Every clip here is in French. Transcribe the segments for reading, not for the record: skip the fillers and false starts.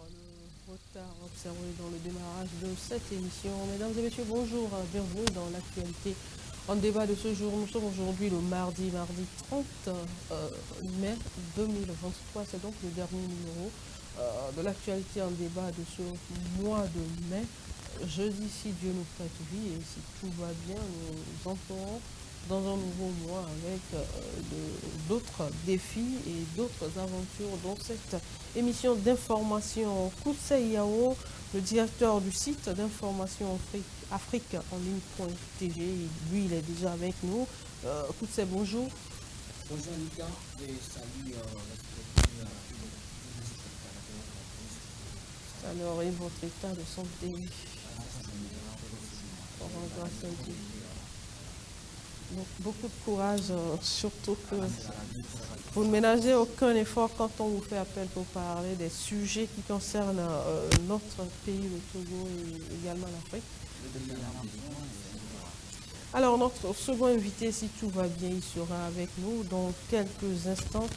le retard observé dans le démarrage de cette émission. Mesdames et messieurs, bonjour, bienvenue dans l'actualité. En débat de ce jour, nous sommes aujourd'hui le mardi 30 mai 2023. C'est donc le dernier numéro de l'actualité en débat de ce mois de mai. Jeudi, si Dieu nous prête vie et si tout va bien, nous entrerons dans un nouveau mois avec d'autres défis et d'autres aventures dans cette émission d'information. Koutsei Yao, le directeur du site d'information Afrique en ligne.tg, lui il est déjà avec nous. Koutsei, bonjour. Bonjour Anita et salut Alors, et votre état de santé? Grâce à Dieu. Donc, beaucoup de courage, surtout que vous ne ménagez aucun effort quand on vous fait appel pour parler des sujets qui concernent notre pays, le Togo et également l'Afrique. Alors, notre second invité, si tout va bien, il sera avec nous dans quelques instants.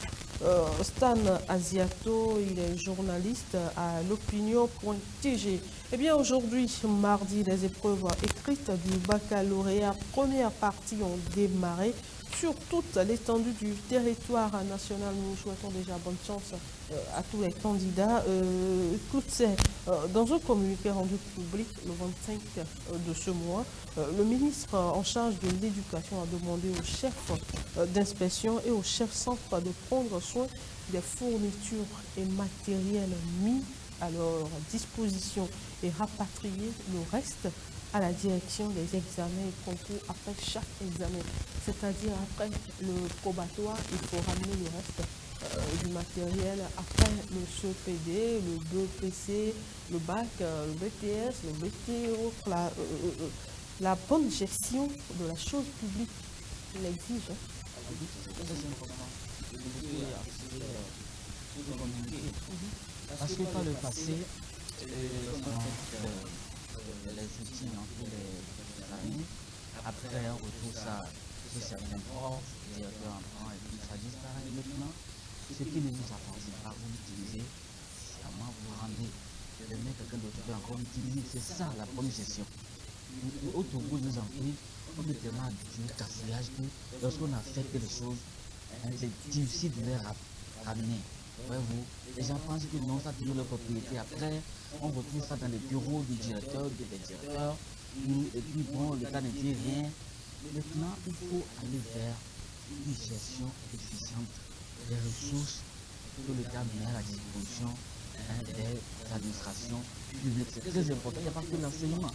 Stan Asiato, il est journaliste à l'opinion.tg. Eh bien, aujourd'hui, mardi, les épreuves écrites du baccalauréat première partie ont démarré sur toute l'étendue du territoire national. Nous souhaitons déjà bonne chance à tous les candidats. Dans un communiqué rendu public le 25 de ce mois, le ministre en charge de l'éducation a demandé aux chefs d'inspection et aux chefs centres de prendre soin des fournitures et matériels mis à leur disposition et rapatrier le reste à la direction des examens et concours après chaque examen. C'est-à-dire après le probatoire, il faut ramener le reste du matériel après le CEPD, le BEPC, le bac, le BTS, le BTO, la bonne gestion de la chose publique. Il exige. Parce que par le passé, lorsqu'on fait les outils dans tous les années, après on retrouve ça chez certains profs, directeurs enfants, et puis ça disparaît. Maintenant, ce qui ne nous appartient pas, vous l'utilisez, sciemment vous rendez. Le mec, quelqu'un d'autre peut encore l'utiliser. C'est ça la bonne gestion. Au Togo, nous en prie, on est tellement habitué au cafouillage que lorsqu'on a fait quelque chose, c'est difficile de les ramener. Voyez-vous, les gens pensent que non, ça a toujours leur propriété. Après, on retrouve ça dans les bureaux du directeur, des directeurs, et puis bon, l'État ne dit rien. Maintenant, il faut aller vers une gestion efficiente des ressources que l'État met à la disposition des administrations publiques. C'est très important, il n'y a pas que l'enseignement.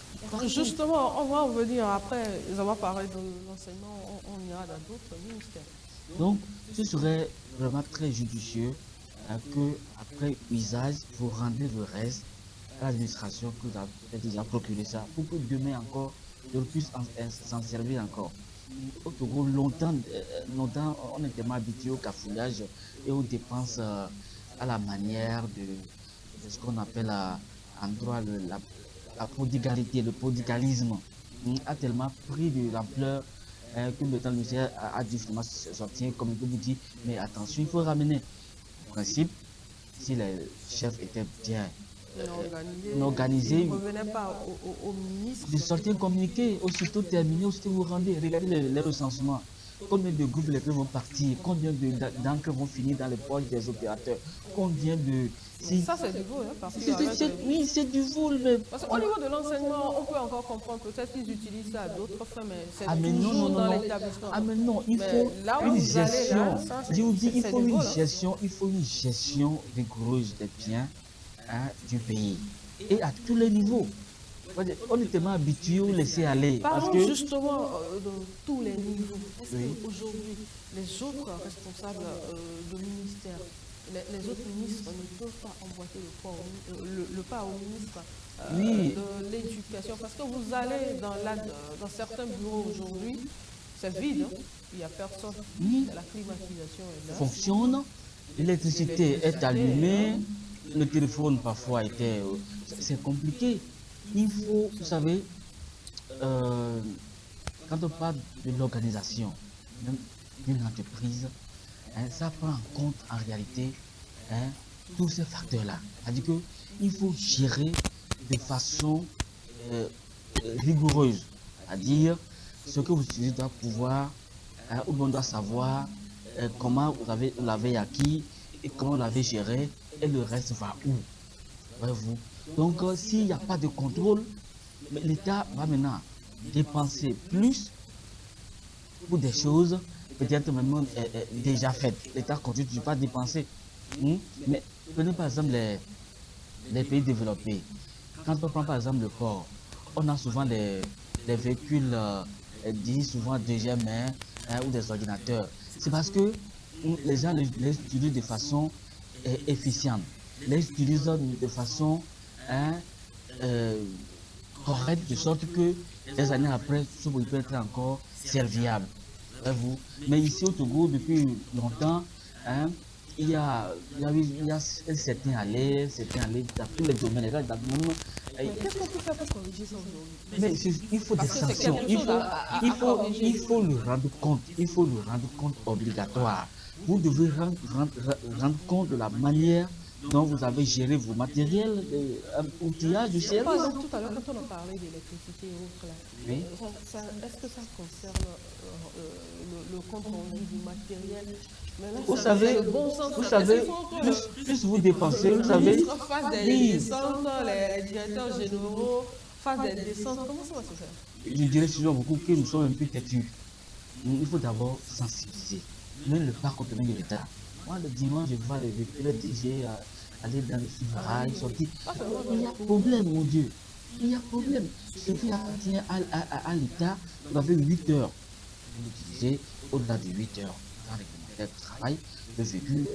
Justement, on va en venir après avoir parlé de l'enseignement, on ira dans d'autres ministères. Donc, ce serait vraiment très judicieux que, après usage, vous rendez le reste à l'administration que vous avez déjà procuré ça, pour que demain encore, on puisse s'en servir encore. Au Togo, longtemps, on est tellement habitué au cafouillage et aux dépenses à la manière de ce qu'on appelle en droit la prodigalité, le prodigalisme a tellement pris de l'ampleur que le temps ministère a dû finalement sortir, comme vous dit, mais attention, il faut ramener. En principe, si les chefs étaient bien organisés, ils ne revenaient pas au ministre. de sortir un communiqué, aussitôt terminé, aussitôt vous rendez, regardez les recensements. Combien de groupes les vont partir, combien d'encres vont finir dans les poches des opérateurs, combien de... Ça, c'est du vol, hein, oui, c'est du vol. Mais... Parce qu'au niveau de l'enseignement, on peut encore comprendre peut-être qu'ils utilisent ça à d'autres fins, mais c'est non, toujours non, dans non. l'établissement. Ah mais non, il faut une gestion. Je vous dis, il faut une gestion, rigoureuse des biens du pays. Et à tous les niveaux. On est tellement habitué au laisser aller. Parlons justement de tous les niveaux. Est-ce qu'aujourd'hui, les autres responsables de ministère, les autres ministres ne peuvent pas emboîter le pas au ministre de l'éducation? Parce que vous allez dans certains bureaux aujourd'hui, c'est vide, hein? Il n'y a personne. La climatisation est là. Fonctionne, l'électricité est allumée, le téléphone parfois était... c'est compliqué. Il faut, vous savez, quand on parle de l'organisation d'une entreprise, ça prend en compte en réalité tous ces facteurs-là. C'est-à-dire qu'il faut gérer de façon rigoureuse. C'est-à-dire, ce que vous utilisez doit pouvoir, ou on doit savoir comment vous l'avez acquis et comment vous l'avez géré et le reste va où. Voyez-vous. Donc, s'il n'y a pas de contrôle, l'État va maintenant dépenser plus pour des choses peut-être même déjà faites. L'État continue de ne pas dépenser. Mais prenez par exemple les pays développés. Quand on prend par exemple le port, on a souvent des véhicules dits souvent deuxième main ou des ordinateurs. C'est parce que les gens les utilisent de façon efficiente, les utilisent de façon correcte, de sorte que des années après, ce produit peut être encore serviable. Vous. Mais ici au Togo, depuis longtemps, il y a un certain aller dans tous les domaines. Qu'est-ce qu'on peut faire pour corriger ça aujourd'hui? Mais il faut des sanctions. Il faut le rendre compte. Il faut le rendre compte obligatoire. Vous devez rendre compte de la manière dont vous avez géré vos matériels, outillage du service. Par exemple, tout à l'heure, quand on a parlé d'électricité et autres, Oui. est-ce que ça concerne le compte rendu du matériel? Mais là, Vous c'est savez, le bon sens. vous savez, plus vous dépensez, vous savez. Face des Oui. descentes, les directeurs généraux, face des descentes, comment ça va se faire? Je dirais souvent beaucoup que nous sommes un peu têtus. Il faut d'abord sensibiliser. Même le parc autonome de l'État. Moi, le dimanche, je vois les véhicules DG aller dans les sous-rails, sortir. Il y a problème, mon Dieu. Il y a problème. Ce qui appartient à l'État, vous avez 8 heures. Vous l'utilisez au-delà de 8 heures. Dans les commentaires de travail, le véhicule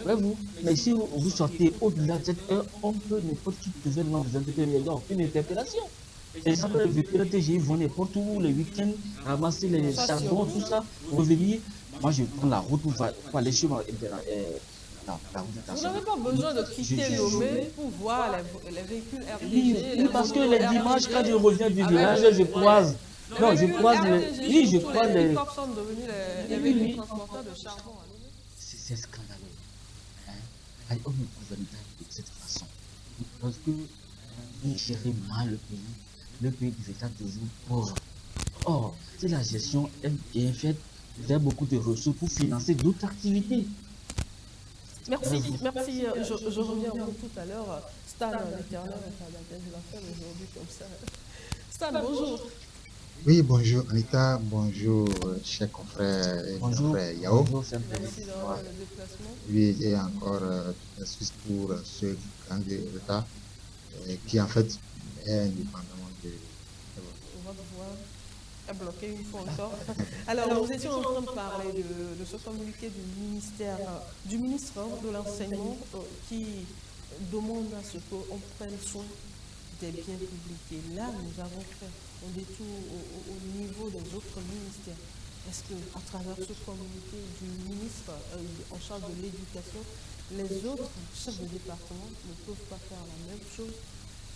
vous. Mais si vous sortez au-delà de cette heure, on peut n'importe qui événement vous interpeller. Il n'y a aucune interpellation. Et ça, les véhicules TGI vont n'importe où les week-ends, ramasser les charbons, tout ça, revenir. Moi, je prends la route pour aller chez moi. Vous n'avez pas besoin de quitter Lomé pour voir les véhicules RDG. Oui, parce que les dimanches, quand je reviens du village, je croise. Non, je croise les. Oui, je croise les. Les sont devenus les véhicules transporteurs de charbon. C'est scandaleux. On ne gouverne pas de cette façon. Parce que vous gérez mal le pays devient toujours pauvre. Or, si la gestion est bien faite, vous avez beaucoup de ressources pour financer d'autres activités. Merci. Je reviens à vous tout à l'heure. Stan, l'éternel, je vais la faire aujourd'hui comme ça. Stan, bonjour. Oui, bonjour Anita, bonjour chers confrères et Bonjour. frère Yao. Bonjour, c'est un plaisir. Merci d'avoir fait le déplacement. Oui, et encore excuse pour ce gang de l'État qui en fait est indépendamment de. Votre voix est bloquée une fois encore. Alors, nous étions en train de parler de ce communiqué du ministre de l'Enseignement qui demande à ce qu'on prenne soin des biens publics. Et là, nous avons fait un détour au niveau des autres ministères. Est-ce qu'à travers ce communiqué du ministre en charge de l'éducation, les autres chefs de département ne peuvent pas faire la même chose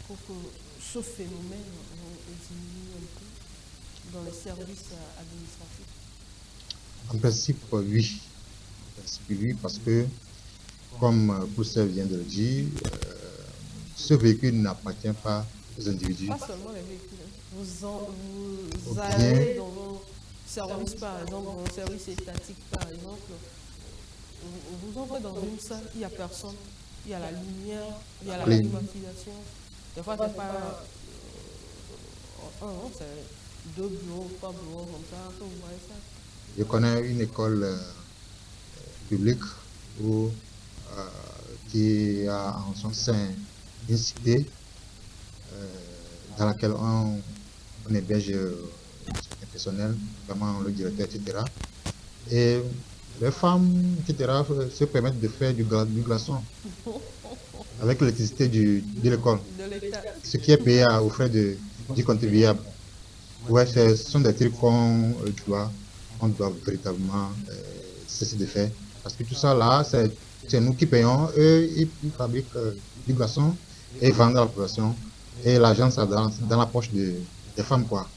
pour que ce phénomène diminue un peu dans les services administratifs? En principe, oui. En principe, oui, parce que, comme Poussel vient de le dire, ce véhicule n'appartient pas aux individus. Pas seulement les véhicules. Vous Au allez bien. dans vos services, par exemple, dans vos services étatiques, par exemple, vous entrez dans une salle, il n'y a personne, il y a la lumière, il y a la Oui. climatisation. Des fois, c'est pas c'est 2 bureaux, 3 bureaux comme ça, que vous voyez ça. Je connais une école publique où, qui a en son sein une cité dans laquelle on héberge un personnel, notamment le directeur, etc. Et les femmes, etc., se permettent de faire du glaçon avec l'électricité de l'école, De l'État. ce qui est payé aux frais du contribuable. Ouais, ce sont des trucs qu'on doit véritablement cesser de faire. Parce que tout ça là, c'est nous qui payons, eux, ils fabriquent du glaçon et ils vendent à la population. Et l'argent, ça dans la poche des femmes, quoi.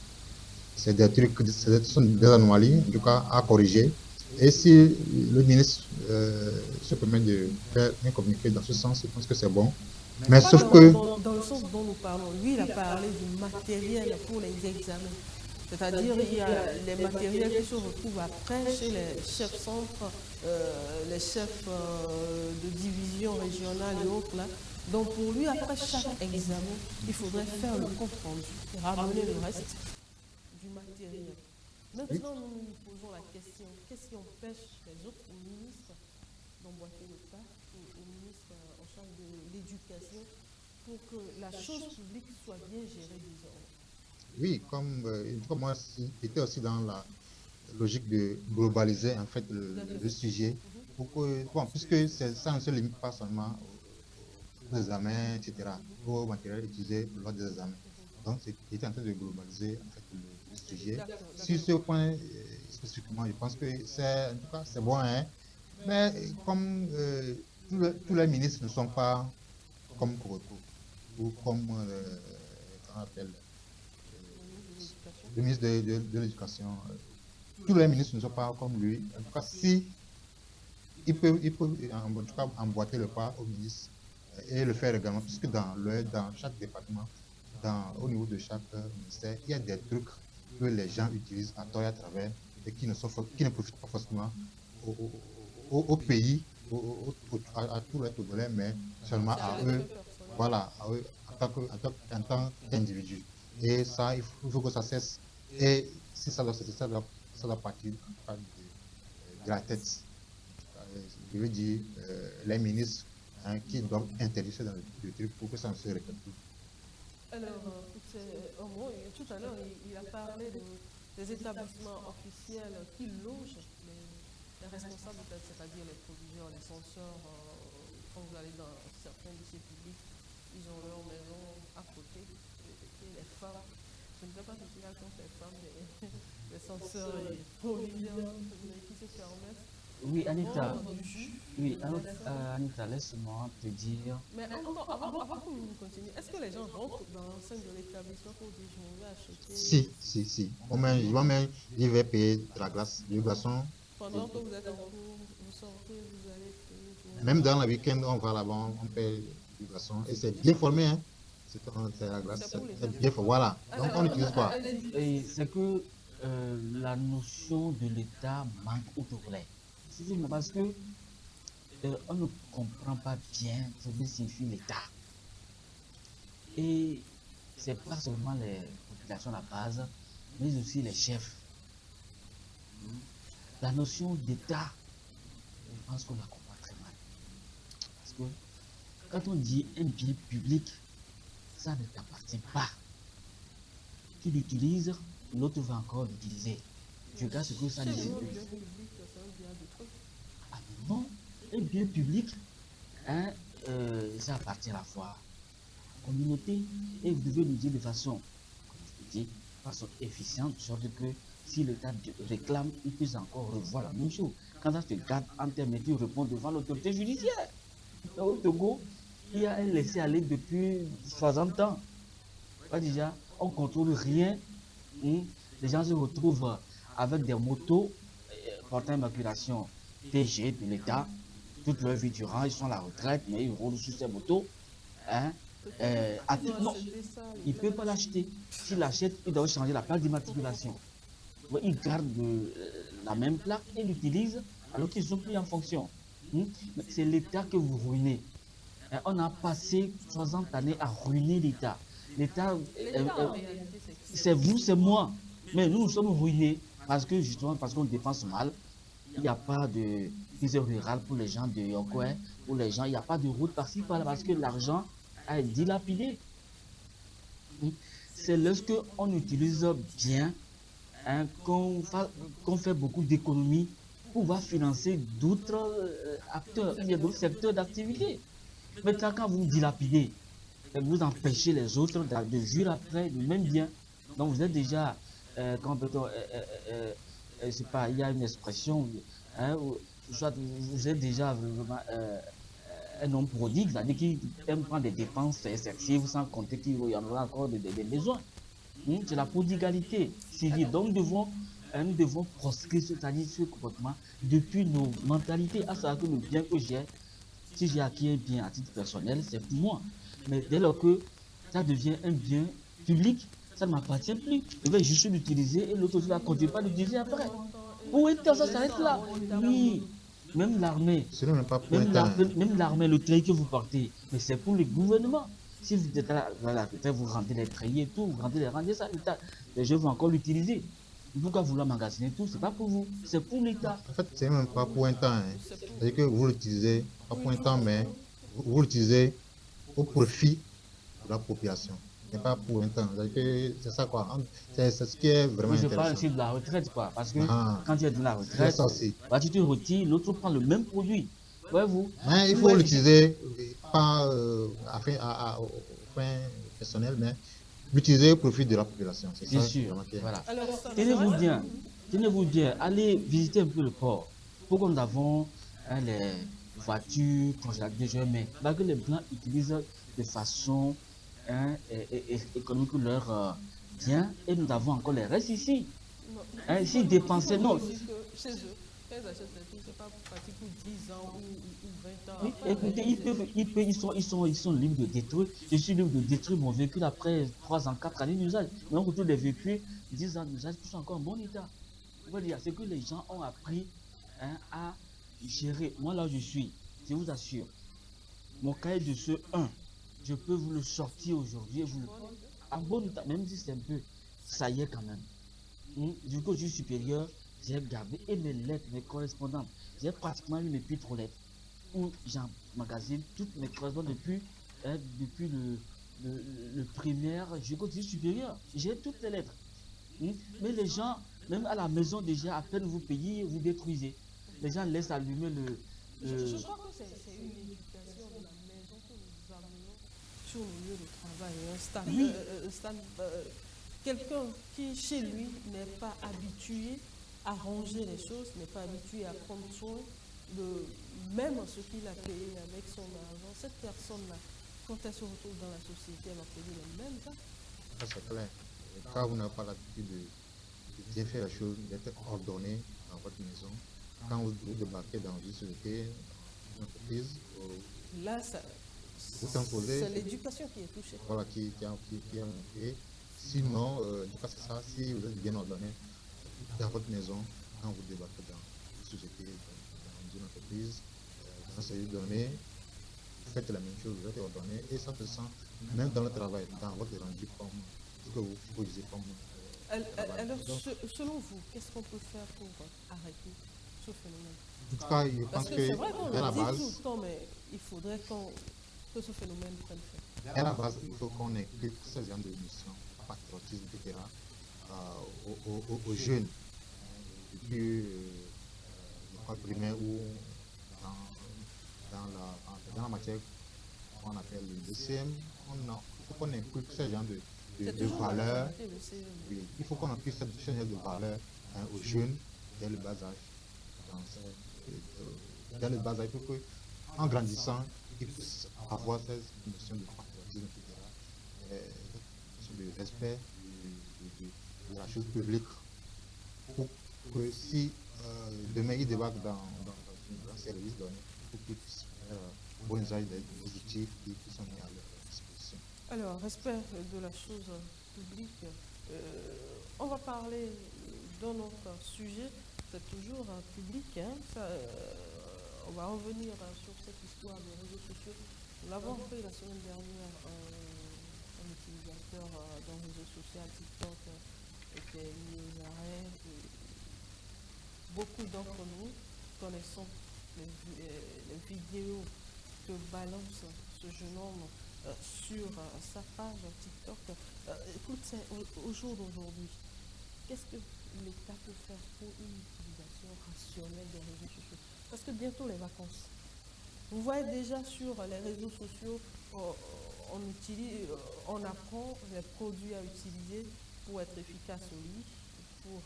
C'est des trucs, ce sont des anomalies, en tout cas, à corriger. Et si le ministre se permet de faire un communiqué dans ce sens, je pense que c'est bon. Mais Pas sauf que, dans le sens dont nous parlons. Lui, il a parlé du matériel pour les examens. C'est-à-dire, il y a les matériels qui se retrouvent après chez les chefs centres, les chefs de division régionale et autres là. Donc pour lui, après chaque examen, il faudrait faire le compte rendu, ramener le reste du matériel. Maintenant, nous nous posons la question, qu'est-ce qui empêche les autres ministres d'emboîter le pas au ministre en charge de l'éducation pour que la chose publique soit bien gérée désormais? oui, comme moi, j'étais aussi dans la logique de globaliser en fait le sujet. Pour que, bon, puisque ça ne se limite pas seulement aux examens, etc., au matériel utilisé lors des examens. Donc, j'étais en train de globaliser en fait, le sujet. Sur ce point spécifiquement, je pense que en tout cas, c'est bon, hein, mais comme tous les ministres ne sont pas comme Korokou ou comme, comment on appelle, le ministre de l'Éducation, tous les ministres ne sont pas comme lui. En tout cas, si il peut en tout cas emboîter le pas au ministre et le faire également, puisque dans chaque département, au niveau de chaque ministère, il y a des trucs que les gens utilisent à tort et à travers et qui ne profitent pas forcément au pays, à tous les Togolais, mais seulement à eux, voilà, à eux, en tant qu'individu. Et ça, il faut que ça cesse. Et si ça doit cesser, ça doit partir de la tête. Je veux dire, les ministres hein, qui doivent interdire ça dans le truc pour que ça ne se répète plus. Alors, tout à l'heure, il a parlé des établissements officiels qui logent les responsables, c'est-à-dire les proviseurs, les censeurs. Quand vous allez dans certains lycées publics, ils ont leur maison à côté. Et les femmes, je ne sais pas si c'est là contre les femmes, les censeurs et proviseurs qui se permettent. Oui, Anita, Du jus. oui, Anita, laisse-moi te dire. Mais avant que vous continuiez, est-ce que les gens rentrent dans l'enceinte de l'établissement pour dire je vais acheter Si. Moi-même, je vais payer de la glace. Les glaçons, pendant que vous êtes en cours, vous sortez, vous allez payer. même dans le week-end, on va là-bas, on paye du glaçon. Et c'est bien formé, hein. C'est la glace, c'est bien formé. Voilà. Donc, on n'utilise pas. Et c'est que la notion de l'État manque au Togolais. Parce que on ne comprend pas bien ce que signifie l'État. Et c'est pas seulement les populations à la base, mais aussi les chefs. La notion d'État, je pense qu'on la comprend très mal. Parce que quand on dit un bien public, ça ne t'appartient pas. Tu l'utilises, l'autre va encore l'utiliser. Tu regardes ce que ça dit. Ah non, un bien public, hein, ça appartient à la fois à la communauté et vous devez le dire de façon, comme je dis, de façon efficiente, de sorte que si l'État réclame, il puisse encore revoir la même chose. Quand ça se garde en termes, tu réponds devant l'autorité judiciaire. Au Togo, il y a un laisser-aller depuis 60 ans. Déjà, on ne contrôle rien. Les gens se retrouvent avec des motos portant immaculation TG de l'État. Toute leur vie durant, ils sont à la retraite, mais ils roulent sur ces motos. Hein? Non, il ne peut pas l'acheter. S'il l'achète, il doit changer la plaque d'immatriculation. Il garde la même plaque et l'utilise alors qu'ils ne sont plus en fonction. C'est l'État que vous ruinez. On a passé 60 années à ruiner l'État. L'État, c'est vous, c'est moi. Mais nous sommes ruinés parce que justement, parce qu'on dépense mal. Il n'y a pas de visa rural pour les gens de Yokoué, pour les gens, il n'y a pas de route par-ci, par-là, parce que l'argent a dilapidé. C'est lorsque on utilise bien, hein, qu'on fait beaucoup d'économies pour pouvoir financer d'autres acteurs, il y a d'autres secteurs d'activité. Maintenant, quand vous dilapidez, vous empêchez les autres de vivre après le même bien. Donc vous êtes déjà, c'est pas, il y a une expression, hein, soit vous êtes déjà vraiment un homme prodigue, c'est-à-dire qui aime prendre des dépenses excessives sans compter qu'il y en aura encore des besoins. C'est la prodigalité civile. Donc nous devons nous devons proscrire, c'est-à-dire ce comportement, depuis nos mentalités. À savoir que le bien que j'ai, si j'ai acquis un bien à titre personnel, c'est pour moi. Mais dès lors que ça devient un bien public, ça ne m'appartient plus. Je vais juste l'utiliser et l'autre va continuer pas l'utiliser après. Pour un temps, ça s'arrête là. Oui, même l'armée, Ce n'est même pas pour un temps. même l'armée, le treillis que vous portez, mais c'est pour le gouvernement. Si vous êtes là, vous rendez les treillis et tout, vous rendez les rangées, ça, l'État, les gens vont encore l'utiliser. Pourquoi vouloir magasiner tout? C'est pas pour vous, c'est pour l'État. En fait, c'est même pas pour un temps. Hein. C'est-à-dire que vous l'utilisez, pas pour un temps, mais vous l'utilisez au profit de la population. Ce n'est pas pour un temps. C'est ça quoi. C'est ce qui est vraiment Oui, je intéressant. parle aussi de la retraite, quoi. Parce que Ah. quand tu es dans la C'est retraite, ça aussi. bah, tu te retires, l'autre prend le même produit. Voyez-vous? Mais il faut Ouais. l'utiliser pas aux fins personnelles, mais l'utiliser au profit de la population. C'est Bien ça sûr. vraiment qui est- Voilà. Alors, ça Tenez-vous bien, allez visiter un peu le port. Pourquoi nous avons les voitures, congélateurs, mais que les Blancs utilisent de façon économique leurs biens et nous avons encore les restes ici. non, S'ils dépensaient, non. chez eux, quand ils achètent les trucs, c'est pas pratique pour 10 ans ou 20 ans. Oui, après, écoutez, ils sont libres de détruire. Je suis libre de détruire mon véhicule après 3 ans, 4 années d'usage. Mais on retrouve des véhicules 10 ans d'usage qui sont encore en bon état. On va dire, c'est que les gens ont appris à gérer. Moi, là où je suis, je vous assure, mon cahier de ce 1, je peux vous le sortir aujourd'hui. En bon état, même si c'est un peu, ça y est quand même. Du coup, au juge supérieur, j'ai gardé et mes lettres, mes correspondances. J'ai pratiquement eu mes pitres lettres où j'emmagasine toutes mes correspondances depuis le primaire jusqu'au juge supérieur. J'ai toutes les lettres. Mais les gens, même à la maison déjà, à peine vous payez, vous détruisez. Les gens laissent allumer Je crois que c'est une éducation de la maison que nous amenons sur le lieu de travail. Quelqu'un qui, chez lui, n'est pas habitué à ranger les choses, n'est pas habitué à prendre soin de même ce qu'il a payé avec son argent, cette personne-là, quand elle se retrouve dans la société, elle va payer les mêmes actes. Ça, c'est clair. Quand vous n'avez pas l'habitude de bien faire les choses, d'être ordonné dans votre maison, quand vous débarquez dans une société, dans une entreprise, Là, vous transposez, c'est l'éducation qui est touchée. voilà, qui est manqué. Sinon, parce que ça, si vous êtes bien ordonné dans votre maison, quand vous débarquez dans une société, dans une entreprise, dans un service donné, vous faites la même chose, vous êtes ordonné, et ça se sent même dans le travail, dans votre rendu comme ce que vous proposez comme Alors, Donc, selon vous, qu'est-ce qu'on peut faire pour arrêter ce phénomène? en tout cas, je Parce pense que c'est vrai qu'on qu'à la le dit base, tout le temps, mais il faudrait que ce phénomène prenne fin. à la base, il faut qu'on implique ce genre de missions, patriotisme, etc., aux jeunes, depuis l'école primaire ou dans la matière qu'on appelle le DCM, il faut qu'on implique ce genre C'est de toujours la valeurs. réalité, le CM. Oui, il faut qu'on appuie ce genre de valeurs aux jeunes dès le bas âge. Dès le bas âge, pour qu'en grandissant, ils puissent avoir cette notion de patriotisme, etc., de respect de la chose publique, pour que si demain ils débarquent dans un service donné, pour qu'ils puissent faire bon usage des outils qui sont mis à leur disposition. Alors, respect de la chose publique. On va parler d'un autre sujet, c'est toujours public. Hein, on va revenir sur cette histoire des réseaux sociaux. Nous l'avons fait la semaine dernière. Un utilisateur d'un réseau social, TikTok, était mis aux arrêts. Beaucoup d'entre nous connaissons les vidéos que balance ce jeune homme sur sa page TikTok. Écoute, c'est au jour d'aujourd'hui, qu'est-ce que l'État peut faire pour une utilisation rationnelle des réseaux sociaux? Parce que bientôt les vacances. Vous voyez déjà sur les réseaux sociaux, on apprend les produits à utiliser pour être efficace au lit, pour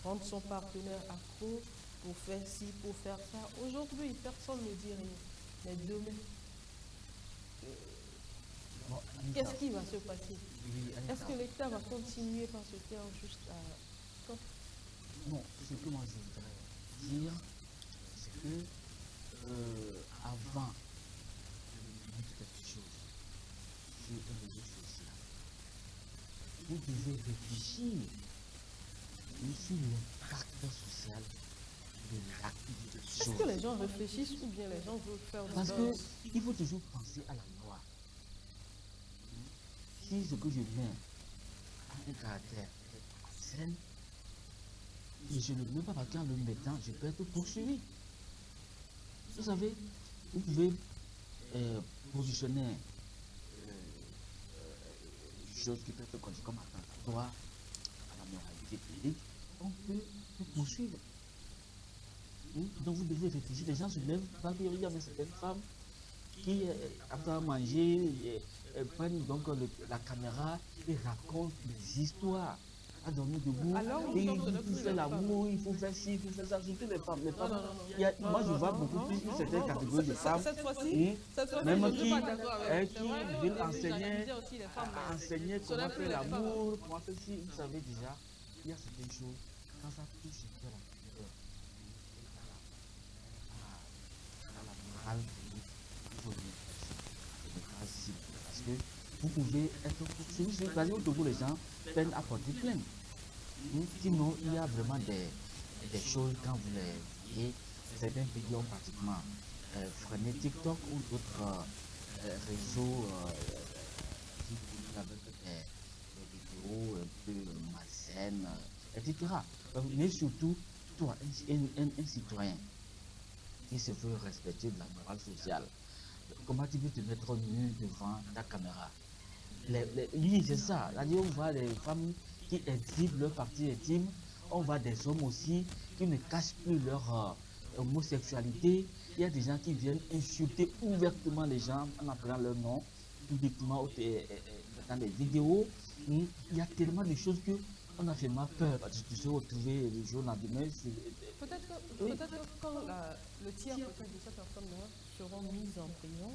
rendre son partenaire accro, pour faire ci, pour faire ça. Aujourd'hui, personne ne dit rien. Mais demain, qu'est-ce qui va se passer? Est-ce que l'État va continuer par ce terme juste à... Non, ce que moi je voudrais dire, c'est que avant de mettre quelque chose sur un réseau social, vous devez réfléchir sur l'impact social de l'activité Est-ce chose. que les gens réfléchissent ou bien les gens veulent faire du Parce buzz? qu'il faut toujours penser à la loi. Si ce que je mets a un caractère obscène, et je ne le mets pas parce qu'en le mettant, je peux être poursuivi. Vous savez, vous pouvez positionner des choses qui peuvent être considérées comme attentatoires à la moralité publique, on peut vous poursuivre. Oui, donc vous devez réfléchir. Les gens se lèvent, il y avait certaines femmes qui, après manger, prennent donc la caméra et racontent des histoires. À dormir debout, Alors, et nous sommes il de faut plus faire les l'amour, il faut faire ci, il faut faire ça, surtout les femmes. Les femmes, moi je vois beaucoup plus une certaine non, catégorie de femmes Cette fois-ci, même je ne suis qui, pas d'accord avec qui c'est vrai, au veulent début, enseigner, j'analysais aussi les femmes, mais enseigner ce n'est comment plus faire les femmes. l'amour, comment faire ci. Vous savez déjà, il y a certaines choses, quand ça touche un peu la culture, à la morale, il faut dire ce n'est pas si. Parce que vous pouvez être poursuivi sur parce que au Togo, les gens peinent à porter plainte. Sinon, il y a vraiment des choses, quand vous les voyez, certains pays ont pratiquement freiné TikTok ou d'autres réseaux qui font avec des vidéos un peu malsaines, etc. Mais surtout, toi, un citoyen qui se veut respecter de la morale sociale, comment tu peux te mettre nu devant ta caméra? Oui, c'est ça. C'est-à-dire, on voit des femmes qui exhibent leur partie intime, on voit des hommes aussi qui ne cachent plus leur homosexualité. Il y a des gens qui viennent insulter ouvertement les gens en appelant leur nom publiquement dans les vidéos. Il y a tellement de choses que on a vraiment peur de se retrouver le jour lendemain. Peut-être que quand le tiers peut-être de ces personnes-là seront mises en prison,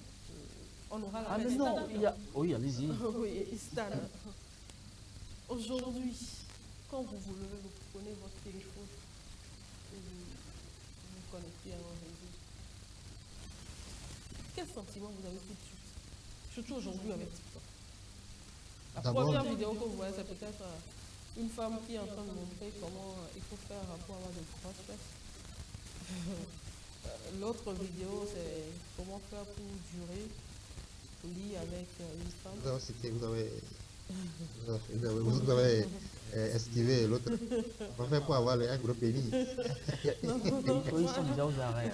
on aura la mais non, oui, allez-y. Oui, Stan. Aujourd'hui, quand vous vous levez, vous prenez votre téléphone et vous vous connectez à un réseau. Quel sentiment vous avez tout de suite? Surtout aujourd'hui avec TikTok. La première vidéo que vous voyez, c'est peut-être une femme qui est en train de montrer comment il faut faire pour avoir de grosses fesses. L'autre vidéo, c'est comment faire pour durer au lit avec une femme. Vous avez esquivé l'autre. On fait pour avoir un gros pénis. Ils sont déjà aux arrêts.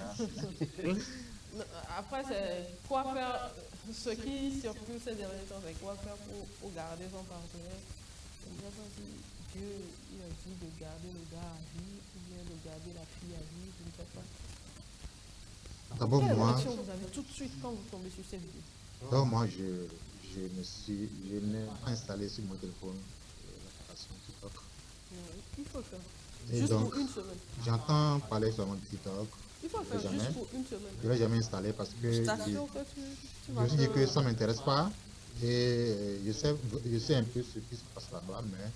Après, c'est quoi faire. Ce qui circule ces derniers temps, c'est quoi faire pour garder son partenaire. Dieu il a dit de garder le gars à vie ou bien de garder la fille à vie, je ne sais pas. D'abord, quelle moi, réaction vous avez tout de suite quand vous tombez sur cette vidéo? donc moi, je n'ai pas installé sur mon téléphone l'application TikTok. Il faut le faire. Et Juste donc, pour une semaine. j'entends parler seulement de TikTok. Il faut le faire Jamais. juste pour une semaine. Je ne l'ai jamais installé parce que Je je t'assure que tu vas me suis dit te- que ça ne m'intéresse pas. Et je sais un peu ce qui se passe là-bas, mais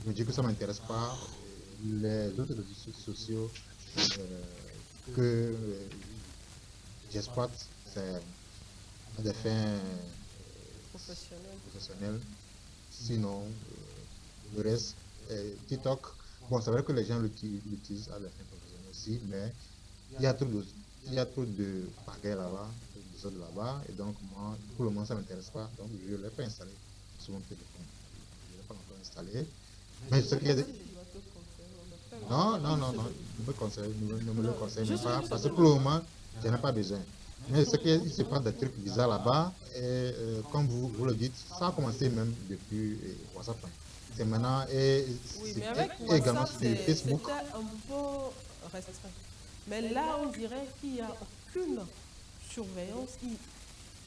je me dis que ça ne m'intéresse pas. Les autres réseaux sociaux que j'exploite, c'est à des fins professionnelles. Sinon, le reste, TikTok, bon, c'est vrai que les gens l'utilisent à des fins professionnelles aussi, mais il y a trop de pagaille là-bas, de choses là-bas, et donc moi, pour le moment, ça ne m'intéresse pas, donc je ne l'ai pas installé sur mon téléphone. Je ne l'ai pas encore installé. Mais ce qui est... Non, ne me le conseille même pas, parce que pour le moment, je n'en ai pas besoin. Mais ce qui se passe des trucs bizarres là-bas, et comme vous le dites, ça a commencé même depuis WhatsApp. C'est maintenant, et Oui, c'est mais avec également WhatsApp, sur Facebook. c'était un peu restreint. Mais là, on dirait qu'il n'y a aucune surveillance,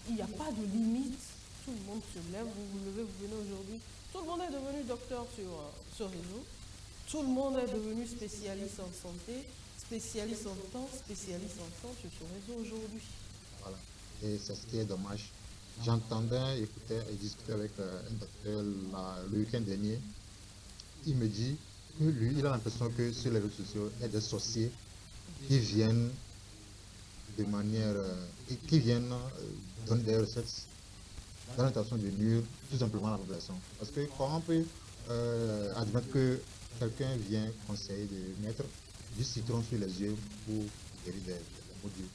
il n'y a pas de limite. Tout le monde se lève, vous vous levez, vous venez aujourd'hui. Tout le monde est devenu docteur sur ce réseau. Tout le monde est devenu spécialiste en santé, spécialiste en temps, spécialiste en temps sur ce réseau aujourd'hui. Voilà. Et c'est ce qui est dommage. J'entendais, écoutais et discutais avec un docteur le week-end dernier. Il me dit que lui, il a l'impression que sur les réseaux sociaux, il y a des sorciers qui viennent de manière, qui viennent donner des recettes dans l'intention de nuire tout simplement à la population. Parce que comment on peut admettre que quelqu'un vient conseiller de mettre du citron sur les yeux pour guérir des maux d'yeux.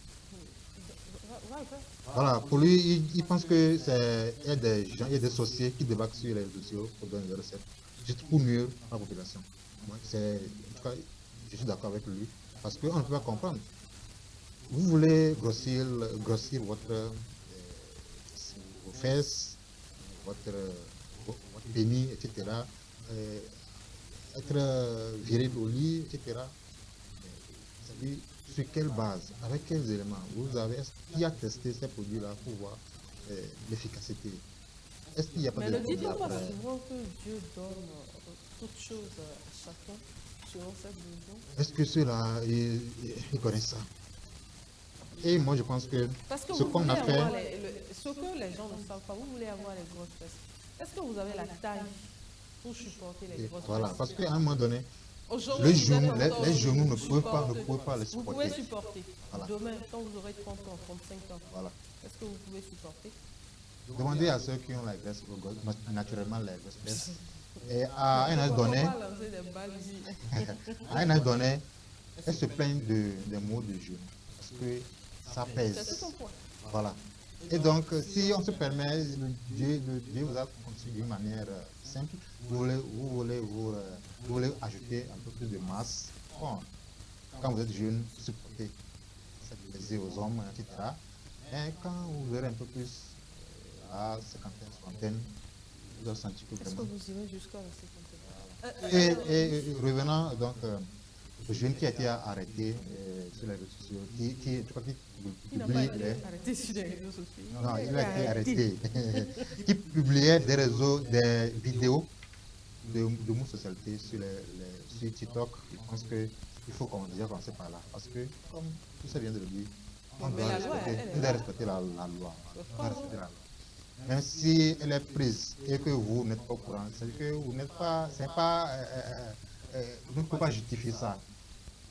Voilà, pour lui, il pense que il y a des gens, il y a des sorciers qui débarquent sur les réseaux sociaux pour donner des recettes, juste pour nuire à la population. Moi, en tout cas, je suis d'accord avec lui, parce qu'on ne peut pas comprendre. Vous voulez grossir vos fesses, votre pénis, etc., euh, être viril au lit, etc. C'est-à-dire, sur quelle base, avec quels éléments vous avez, est-ce qui a testé ces produits-là pour voir l'efficacité? Est-ce qu'il n'y a pas Mais de ne dites produits pas après? souvent que Dieu donne toutes choses à chacun selon ses besoins? Est-ce que ceux-là, ils connaissent ça? Et moi, je pense que Parce que ce vous qu'on voulez a fait, avoir ce que les gens ne savent pas, vous voulez avoir les grosses fesses. Est-ce que vous avez la taille pour supporter les grosses voilà, fesses? parce qu'à un moment donné, Aujourd'hui, vous êtes encore les genoux ne peuvent supporter. pas les Vous pouvez supporter. supporter. Voilà. Demain, quand vous aurez 30 ans, 35 ans, Voilà. est-ce que vous pouvez supporter? Demandez à ceux qui ont la graisse au gos, naturellement la grosse graisse. Et à un âge donné, On va lancer des balles ici. à un âge donné, elles se plaignent des maux de genoux. Parce que ça C'est tout pèse. son point. Voilà. Et donc, si on se permet, Dieu vous a conçu d'une manière simple, vous voulez ajouter un peu plus de masse. Bon, quand vous êtes jeune, supportez, ça plaisir aux hommes, etc. Et quand vous aurez un peu plus, à cinquantaine, soixantaine, vous allez sentir que Est-ce que vraiment. vous irez jusqu'à la 50 Et revenant donc au jeune qui a été arrêté sur les réseaux sociaux, je crois qu'il Il n'a pas publie été arrêté sur les réseaux sociaux. non, il a été arrêté, qui publiait des vidéos de homosexualité sur TikTok. Je pense qu'il faut qu'on déjà commencer par là. Parce que, comme tout ça vient de le dire, on Mais doit la loi, respecter, elle est on doit là. respecter la loi. On doit respecter la loi. Même si elle est prise et que vous n'êtes pas au courant, c'est que vous n'êtes pas, c'est pas, vous ne pouvez pas justifier ça.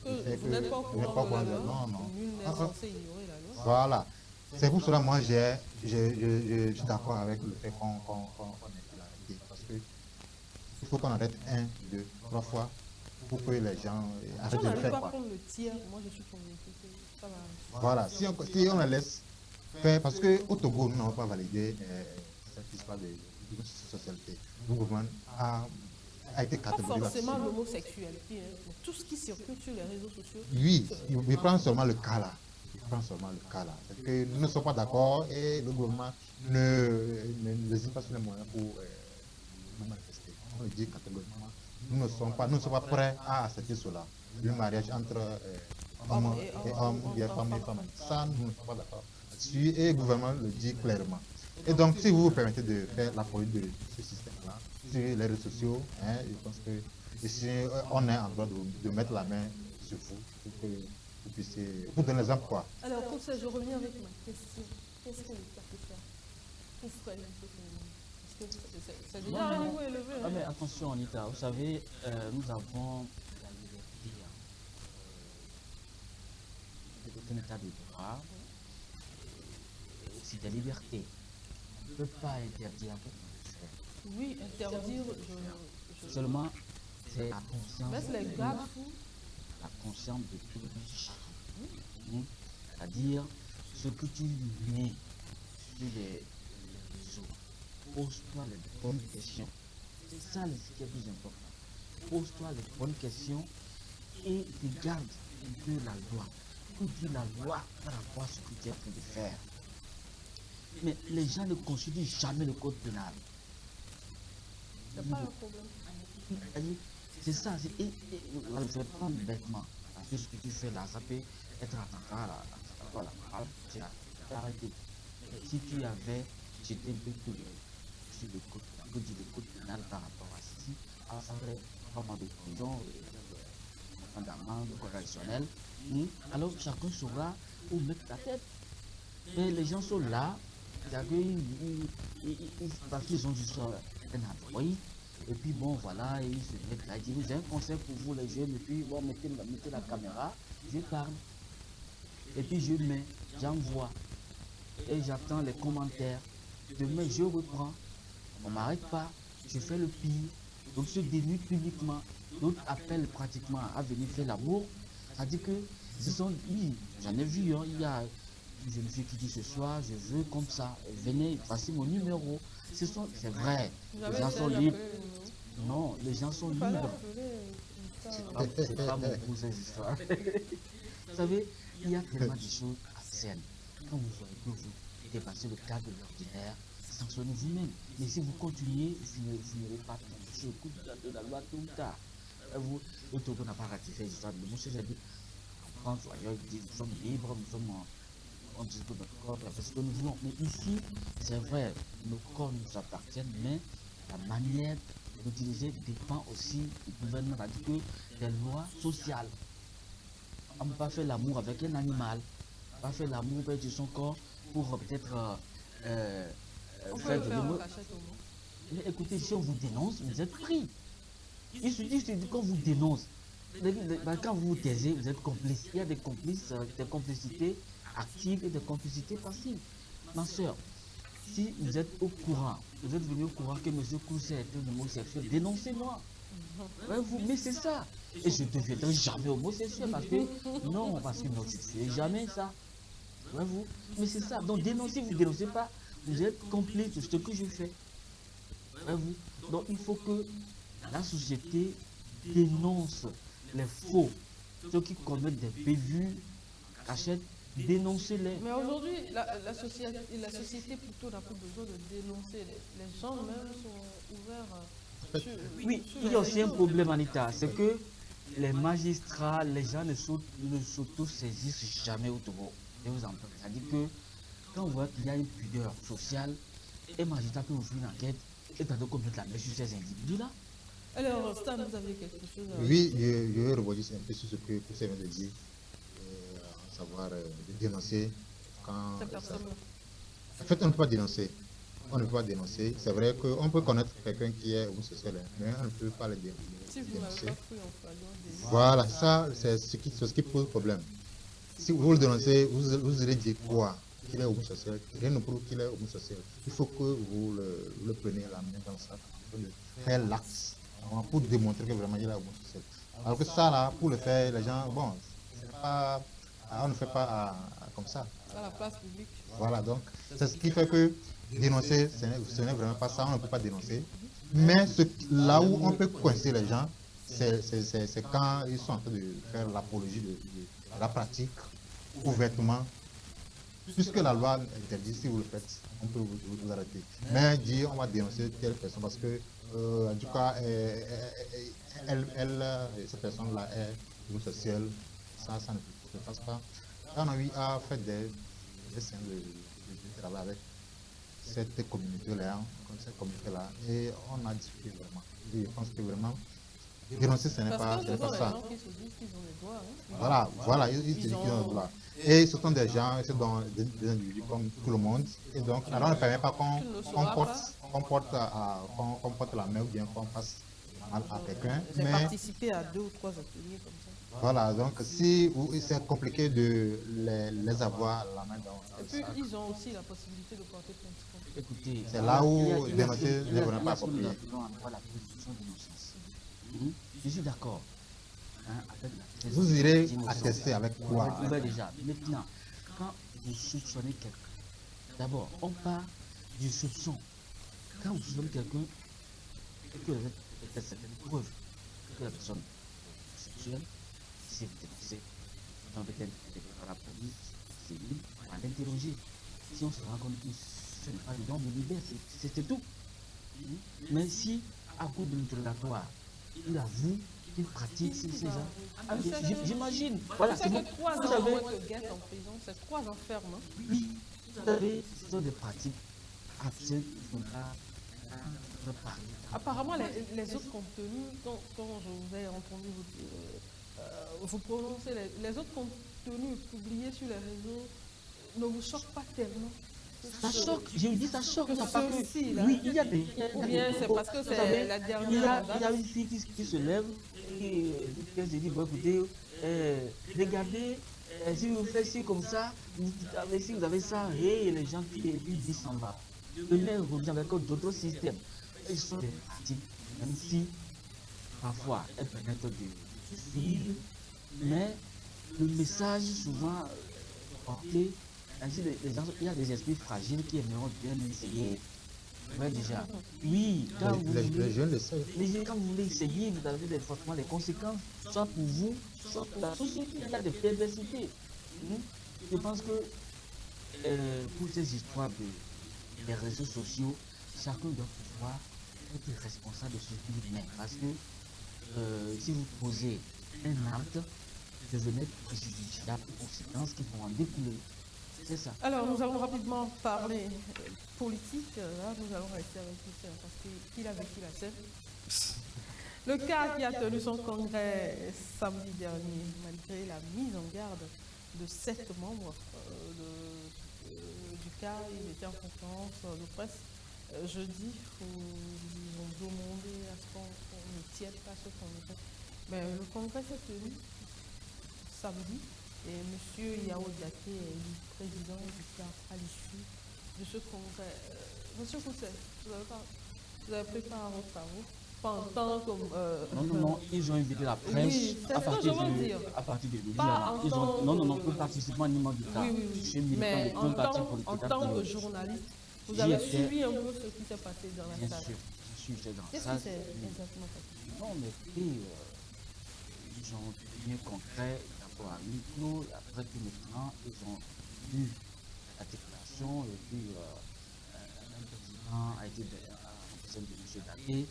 Le fait Vous n'êtes pas au vous n'êtes courant de la loi. non, non. Nul n'est censé ignorer la loi. Voilà. C'est pour cela, moi, je suis d'accord avec le fait qu'on ait l'arrêter. Parce que il faut qu'on arrête 1, 2, 3 fois pour que les gens Si arrêtent on de le n'arrive faire. pas à Quoi. prendre le tir, moi je suis convaincu que ça va. Voilà. Si on la laisse faire, parce qu'au Togo, nous n'avons pas validé cette histoire de socialité. Le gouvernement a été Pas catégorisé forcément là-dessus. l'homosexualité, hein, mais tout ce qui circule sur les réseaux sociaux. Oui, il prend seulement le cas là. Il prend seulement le cas là. C'est que nous ne sommes pas d'accord et le gouvernement n'hésite pas sur les moyens pour nous manifester. On le dit catégoriquement. Nous ne sommes pas prêts à accepter cela. Le mariage entre hommes et hommes, ou bien femmes et femmes. Ça, nous ne sommes pas d'accord là-dessus et le gouvernement le dit clairement. Et donc, si vous vous permettez de faire la politique de ce système-là sur les réseaux sociaux, hein, je pense que ici, on est en droit de mettre la main sur vous pour que vous puissiez, pour donner l'exemple quoi. Alors pour ça, je reviens avec ma question. Qu'est-ce que l'État peut faire pour freiner ce phénomène? Parce que c'est déjà un niveau élevé. Ah, Hein? mais attention, Anita, vous savez, nous avons la liberté, c'est un état de droit, c'est des libertés. On ne peut pas interdire à tout le monde de faire. Oui, interdire, Seulement, c'est la conscience, baisse les garde-fous. la conscience de tout un chacun. C'est-à-dire, ce que tu mets sur les réseaux, pose-toi les bonnes questions. C'est ça ce qui est plus important. Pose-toi les bonnes questions et regarde un peu la loi. Que dit la loi par rapport à ce que tu es en train de faire. Mais les gens ne consultent jamais le code pénal. C'est pas un problème. C'est ça, je vais prendre bêtement. Parce que ce que tu fais là, ça peut être attentat à la morale. Tu as arrêté. Mais si tu avais jeté un peu tout sur le code, que dit le code pénal par rapport à ceci, alors ça serait vraiment de prison, d'amende correctionnelle. Alors chacun saura où mettre la tête. Mais les gens sont là, parce qu'ils ont juste un Android, Et puis bon, voilà, il se met là, il dit, j'ai un conseil pour vous les jeunes, et puis bon, mettez la caméra, je parle. Et puis je mets, j'envoie, et j'attends les commentaires. Demain, je reprends, on ne m'arrête pas, je fais le pire. Donc je dénue publiquement, d'autres appellent pratiquement à venir faire l'amour. C'est-à-dire que, oui, j'en ai vu, hein, il y a une jeune fille qui dit ce soir, je veux comme ça, venez, passez mon numéro. C'est vrai, les gens sont libres. Non, les gens sont libres. C'est pas mon goût, ces histoires. Vous savez, il y a tellement de choses obscènes. Quand vous voyez que vous dépassez le cadre de l'ordinaire, sanctionnez vous-même. Mais si vous continuez, vous n'aurez pas touché au coup de la loi tôt ou tard. Vous, le Togo n'a pas ratifié les histoires de Moussa, j'ai dit, en France, ailleurs, ils disent, nous sommes libres, nous sommes on dispose de notre corps, on fait ce que nous voulons. Mais ici, c'est vrai, nos corps nous appartiennent, mais la manière d'utiliser dépend aussi du gouvernement. C'est-à-dire que des lois sociales. On ne peut pas faire l'amour avec un animal, on ne peut pas faire l'amour avec son corps pour peut-être faire de l'amour. Mais écoutez, si on vous dénonce, vous êtes pris. Il se dit quand vous dénonce, quand vous vous taisez, vous êtes complice. Il y a des complices, des complicités actives et des complicités passives. Ma soeur, si vous êtes au courant, vous êtes venu au courant que M. Kousset est un homosexuel, dénoncez-moi. Ouais, mais c'est ça. Et je ne deviendrai jamais homosexuel parce que non, je ne fais jamais ça. Ouais, mais c'est ça. Donc dénoncez, vous ne dénoncez pas, vous êtes complice de ce que je fais. Ouais, donc il faut que la société dénonce les faux, ceux qui commettent des bévues, cachette, dénoncez-les. Mais aujourd'hui, la société plutôt n'a plus besoin de dénoncer. Les gens même sont ouverts. Oui, il y a aussi un problème, Anita, c'est que les magistrats, les gens ne s'auto-saisissent jamais au Togo. Je vous entends. C'est-à-dire que quand on voit qu'il y a une pudeur sociale, un magistrat peut ouvrir une enquête et tantôt commettre la même sur ces individus-là. Alors, Stan, vous avez quelque chose à... Oui, je vais rebondir un peu sur ce que vous vient de dire, à savoir de dénoncer quand... En fait, on ne peut pas dénoncer. On ne peut pas dénoncer. C'est vrai qu'on peut connaître quelqu'un qui est homosexuel, mais on ne peut pas le dénoncer. Si vous n'avez pas cru en falloir voilà, ça, c'est ce qui pose problème. Si vous le dénoncez, vous allez dire quoi? Qu'il est homosexuel. Rien ne prouve qu'il est homosexuel. Il faut que vous le preniez la main dans ça, faire l'acte pour démontrer que vraiment il est homosexuel. Alors que ça, là, pour le faire, les gens, bon, pas, on ne fait pas comme ça. À la place publique. Voilà, donc, c'est ce qui fait que dénoncer, ce n'est vraiment pas ça, on ne peut pas dénoncer. Mais là où on peut coincer les gens, c'est quand ils sont en train de faire l'apologie de la pratique ouvertement. Puisque la loi interdit, si vous le faites, on peut vous arrêter. Mais dire on va dénoncer telle personne parce que, en tout cas, cette personne-là est homosexuelle, ça ne se passe pas. On a eu à faire des scènes de travail avec cette communauté-là, et on a discuté vraiment. Et je pense que vraiment, dénoncer, ce n'est pas ça. Les gens qui se disent qu'ils ont les droits. Hein. Voilà, ils se disent qu'ils ont les droits. Et ce sont des gens, c'est des individus comme tout le monde. Et donc, alors on ne permet pas qu'on porte la main ou bien qu'on fasse mal à quelqu'un. J'ai participé à 2 ou 3 ateliers comme ça. Voilà, donc si c'est compliqué de les avoir la main dans et puis, ils ont aussi la possibilité de porter plainte. Écoutez, c'est là où dénoncer n'est vraiment pas approprié. Je suis d'accord. Vous irez attester avec quoi? Déjà, maintenant, quand vous soupçonnez quelqu'un, d'abord, on part du soupçon. Quand vous soupçonnez quelqu'un, que vous avez certaines preuves que la personne est sexuelle, si vous dénoncez, on peut être par la police, c'est libre, on va l'interroger. Si on se rend compte que ce n'est pas le don de libérer, c'est tout. Mais si, à coup de l'interrogatoire, il avoue qu'il pratique ces gens. J'imagine. Voilà, c'est que 3 ans te guettent en prison, c'est 3 ans ferme. Oui, vous savez, ce sont des pratiques absurdes qui ne sont pas préparées. Apparemment, les autres contenus, quand je vous ai entendu vous prononcer, les autres contenus publiés sur les réseaux ne vous choquent pas tellement. Ça choque, je vous dis, ça choque. Que Ça pas que... ceci, là. Oui, il y a des... Ou bien c'est parce que Vous c'est savez, la il y dernière a tendance. une fille qui se lève et qui se dit, bon, écoutez, regardez, si vous faites ci comme ça, si vous avez ça, et les gens qui disent s'en va. Demain, revient avec d'autres systèmes. Ils sont des pratiques, même si parfois elles permettent de suivre, mais le message souvent porté, ainsi les gens, il y a des esprits fragiles qui aimeront bien essayer. Ouais, déjà. Oui, quand vous Les voulez, jeunes le savent. quand vous voulez essayer, vous avez forcément les conséquences, soit pour vous, soit pour la société. Il y a des perversités. Mhm. Je pense que pour ces histoires des réseaux sociaux, chacun doit pouvoir être responsable de ce qu'il met. Parce que si vous posez un acte, devenez préjudiciable aux conséquences qui vont en découler. C'est ça. Alors, nous allons rapidement parler politique. Là, nous allons rester avec Christian parce qu'il a vécu la scène. Le CAR qui a tenu son congrès samedi dernier, malgré la mise en garde de 7 membres du CAR, ils étaient en conférence de presse jeudi où ils ont demandé à ce qu'on ne tienne pas ce congrès. Mais le congrès s'est tenu samedi et M. Yao Diaké est élu président du CAR à l'issue de ce congrès. Monsieur Fousset, vous avez pris part à vos travaux? Pas en tant que... Non, ils ont invité la presse oui, c'est à, ce que partir je veux de, dire. à partir de jeudi. Pas en tant Non, que- que participant au niveau du CAR. Oui. Je suis militant Mais de en tout parti tant, politique. en tant que journaliste, vous J'y avez étais. suivi un peu ce qui s'est passé dans la Bien salle. sûr, j'étais dans Qu'est-ce ça. qui s'est exactement passé? Non, mais puis, ils ont tenu concret d'abord à huis clos, et après tout maintenant, ils ont lu la déclaration, et puis un président a été celle de M. Daté,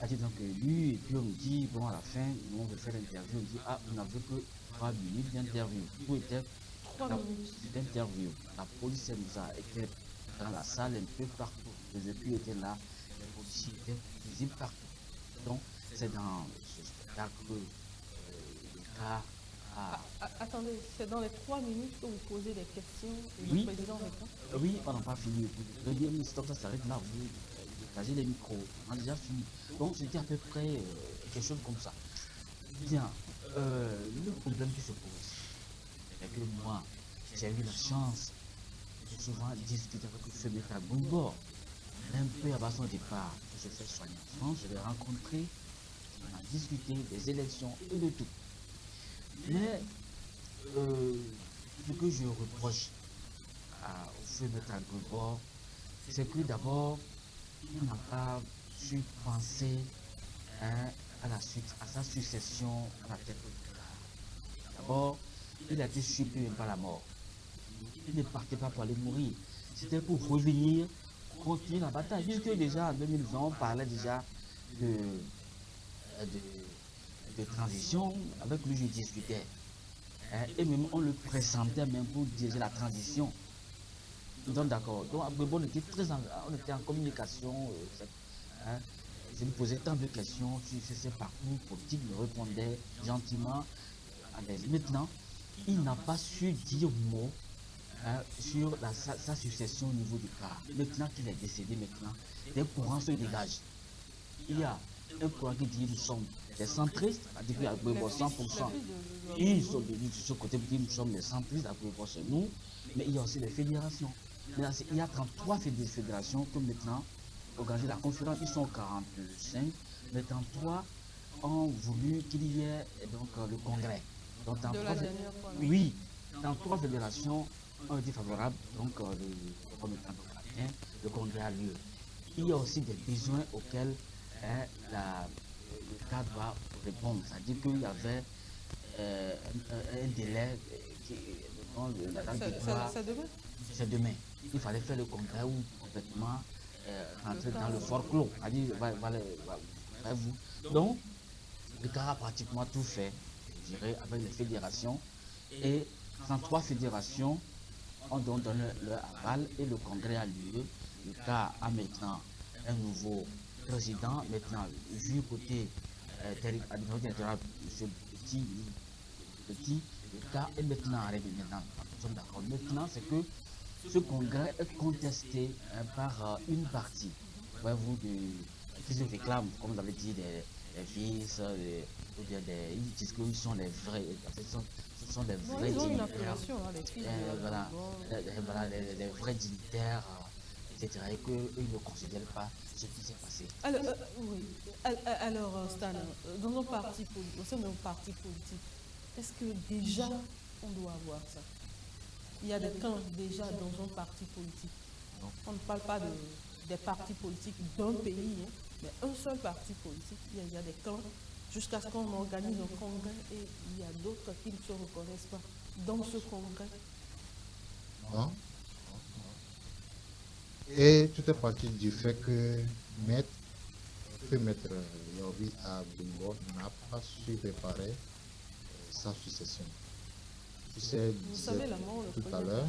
a été donc élu, et puis on me dit, bon, à la fin, nous on veut faire l'interview, on dit, ah, on n'avait que 3 minutes d'interview. Tout était 3 minutes. d'interview. La police nous a été dans la salle un peu partout. Les écus étaient là, les policiers étaient visibles partout. Donc, c'est dans ce spectacle que le cas a... Attendez, c'est dans les 3 minutes que vous posez des questions et Oui. le président répond? Oui, on n'a pas fini. Le deuxième stop, ça s'arrête là. Vous dégagez les micros. On a déjà fini. Donc, c'était à peu près quelque chose comme ça. Bien, le problème qui se pose, c'est que moi, j'ai eu la chance de souvent discuter avec le feu d'État Bongo. Un peu avant son départ, je fais soigner en France, je l'ai rencontré, on a discuté des élections et de tout. Mais ce que je reproche au feu d'État Bongo, c'est que d'abord, il n'a pas su penser à sa succession à la tête de l'État. D'abord, il a été surpris par la mort. Il ne partait pas pour aller mourir. C'était pour revenir, continuer la bataille. Puisque déjà en 2020, on parlait déjà de transition. Avec lui, je discutais. Et même on le pressentait même pour diriger la transition. Donc d'accord. Donc on était on était en communication. Je lui posais tant de questions sur ses parcours politiques. Il me répondait gentiment. Maintenant, il n'a pas su dire mot sur sa succession au niveau du cas. Maintenant qu'il est décédé, des courants se dégagent. Il y a un courant qui dit nous sommes des centristes, c'est-à-dire qu'il y a 100%. Ils sont de ce côté, nous sommes des centristes, c'est nous, mais il y a aussi les fédérations. Maintenant, il y a 33 fédérations que maintenant, organisent la conférence, ils sont 45, mais 33 ont voulu qu'il y ait donc le congrès. Donc, De la dernière fois. oui, dans 3 fédérations ont été favorables, donc le congrès a lieu. Il y a aussi des besoins auxquels le cadre doit répondre. C'est-à-dire qu'il y avait un délai C'est demain? c'est demain. Il fallait faire le congrès ou complètement rentrer dans le fort clos. Donc, le CAR a pratiquement tout fait, je dirais, avec les fédérations. Et 33 fédérations ont donc donné leur aval et le congrès a lieu. Le CAR a maintenant un nouveau président. Maintenant, vu côté territorial, M. Petit, le CAR est maintenant arrêté. Maintenant, nous sommes d'accord. Maintenant, c'est que ce congrès est contesté par une partie, voyez-vous, qui se réclament, comme vous avez dit, des fils, ou bien ils disent qu'ils sont les vrais, ce sont les Bon, vrais ils ont une dignitaires, appellation, hein, les fils voilà, bon. voilà, les vrais dignitaires, etc., et qu'eux ne considèrent pas ce qui s'est passé. Alors, oui. Alors, Stan, dans un parti politique, au sein d'un parti politique, est-ce que déjà on doit avoir ça? Il y a des camps déjà dans un parti politique. Donc, On ne parle pas des partis politiques d'un pays, hein, mais un seul parti politique. Il y a des camps jusqu'à ce qu'on organise un congrès et il y a d'autres qui ne se reconnaissent pas dans ce congrès. Non. Et tout est parti du fait que maître, maître Yorbi à Bimbo n'a pas su préparer sa succession. Tu sais, Vous savez, la mort, le tout à premier l'heure,